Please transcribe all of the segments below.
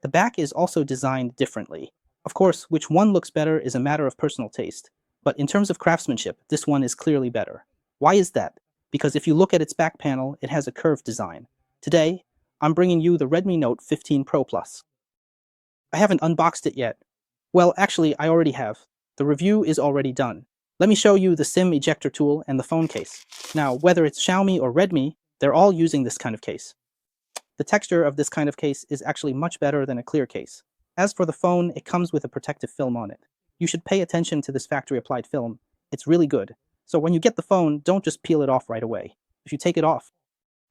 The back is also designed differently. Of course, which one looks better is a matter of personal taste, but in terms of craftsmanship, this one is clearly better. Why is that? Because if you look at its back panel, it has a curved design. Today, I'm bringing you the Redmi Note 15 Pro Plus. I haven't unboxed it yet. Well, actually, I already have. The review is already done. Let me show you the SIM ejector tool and the phone case. Now, whether it's Xiaomi or Redmi, they're all using this kind of case. The texture of this kind of case is actually much better than a clear case. As for the phone, it comes with a protective film on it. You should pay attention to this factory-applied film. It's really good. So when you get the phone, don't just peel it off right away. If you take it off,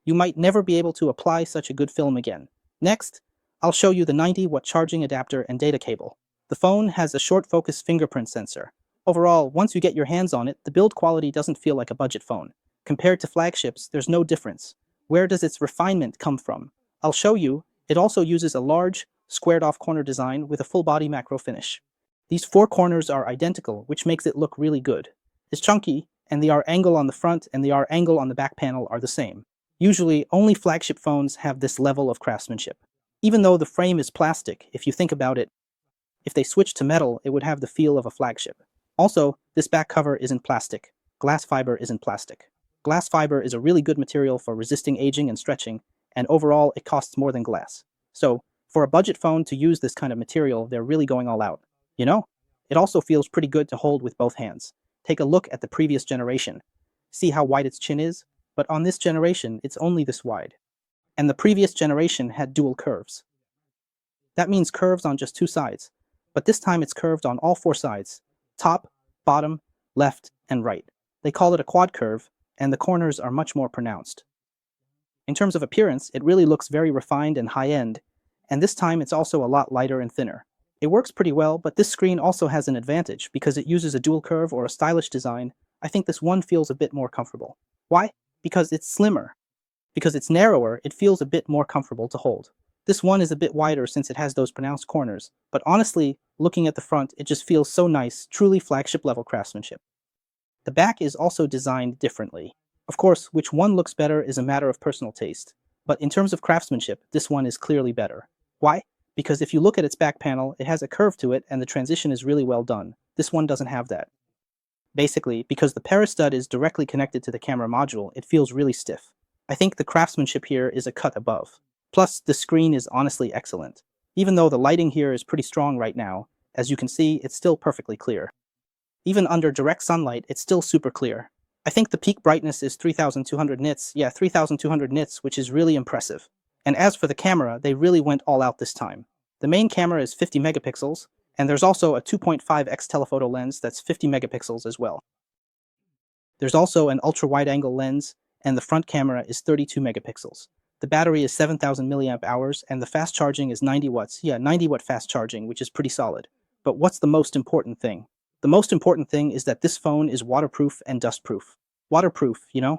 you might never be able to apply such a good film again. Next, I'll show you the 90-watt charging adapter and data cable. The phone has a short-focus fingerprint sensor. Overall, once you get your hands on it, the build quality doesn't feel like a budget phone. Compared to flagships, there's no difference. Where does its refinement come from? I'll show you. It also uses a large, squared-off corner design with a full-body macro finish. These four corners are identical, which makes it look really good. It's chunky, and the R angle on the front and the R angle on the back panel are the same. Usually, only flagship phones have this level of craftsmanship. Even though the frame is plastic, if you think about it, if they switched to metal, it would have the feel of a flagship. Also, this back cover isn't plastic. Glass fiber isn't plastic. Glass fiber is a really good material for resisting aging and stretching, and overall, it costs more than glass. So, for a budget phone to use this kind of material, they're really going all out. You know? It also feels pretty good to hold with both hands. Take a look at the previous generation. See how wide its chin is? But on this generation, it's only this wide. And the previous generation had dual curves. That means curves on just two sides. But this time it's curved on all four sides. Top, bottom, left, and right. They call it a quad curve, and the corners are much more pronounced. In terms of appearance, it really looks very refined and high-end, and this time it's also a lot lighter and thinner. It works pretty well, but this screen also has an advantage because it uses a dual curve or a stylish design. I think this one feels a bit more comfortable. Why? Because it's slimmer. Because it's narrower, it feels a bit more comfortable to hold. This one is a bit wider since it has those pronounced corners, but honestly, looking at the front, it just feels so nice, truly flagship-level craftsmanship. The back is also designed differently. Of course, which one looks better is a matter of personal taste, but in terms of craftsmanship, this one is clearly better. Why? Because if you look at its back panel, it has a curve to it and the transition is really well done. This one doesn't have that. Basically, because the peristud is directly connected to the camera module, it feels really stiff. I think the craftsmanship here is a cut above. Plus, the screen is honestly excellent. Even though the lighting here is pretty strong right now, as you can see, it's still perfectly clear. Even under direct sunlight, it's still super clear. I think the peak brightness is 3200 nits, 3200 nits, which is really impressive. And as for the camera, they really went all out this time. The main camera is 50 megapixels, and there's also a 2.5x telephoto lens that's 50 megapixels as well. There's also an ultra-wide-angle lens, and the front camera is 32 megapixels. The battery is 7,000 milliamp hours, and the fast charging is 90 watts. 90 watt fast charging, which is pretty solid. But what's the most important thing? The most important thing is that this phone is waterproof and dustproof. Waterproof, you know?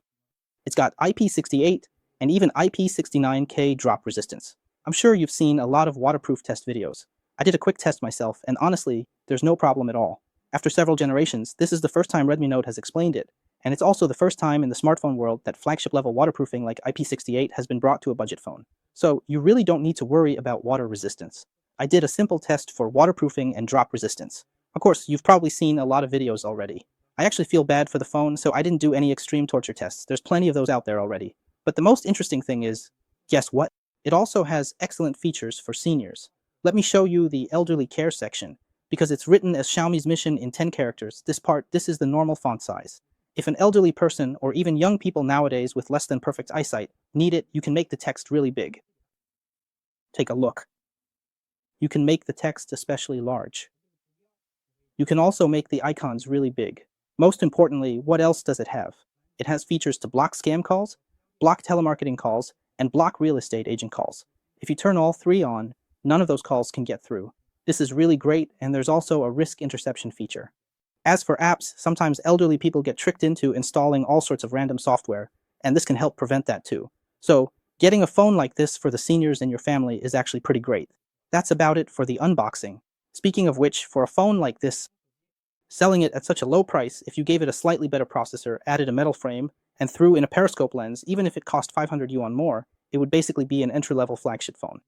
It's got IP68 and even IP69K drop resistance. I'm sure you've seen a lot of waterproof test videos. I did a quick test myself, and honestly, there's no problem at all. After several generations, this is the first time Redmi Note has explained it, and it's also the first time in the smartphone world that flagship-level waterproofing like IP68 has been brought to a budget phone. So you really don't need to worry about water resistance. I did a simple test for waterproofing and drop resistance. Of course, you've probably seen a lot of videos already. I actually feel bad for the phone, so I didn't do any extreme torture tests. There's plenty of those out there already. But the most interesting thing is, guess what? It also has excellent features for seniors. Let me show you the elderly care section. Because it's written as Xiaomi's mission in 10 characters, this is the normal font size. If an elderly person, or even young people nowadays with less than perfect eyesight, need it, you can make the text really big. Take a look. You can make the text especially large. You can also make the icons really big. Most importantly, what else does it have? It has features to block scam calls, block telemarketing calls, and block real estate agent calls. If you turn all three on, none of those calls can get through. This is really great, and there's also a risk interception feature. As for apps, sometimes elderly people get tricked into installing all sorts of random software, and this can help prevent that too. So, getting a phone like this for the seniors in your family is actually pretty great. That's about it for the unboxing. Speaking of which, for a phone like this, selling it at such a low price, if you gave it a slightly better processor, added a metal frame, and threw in a periscope lens, even if it cost 500 yuan more, it would basically be an entry-level flagship phone.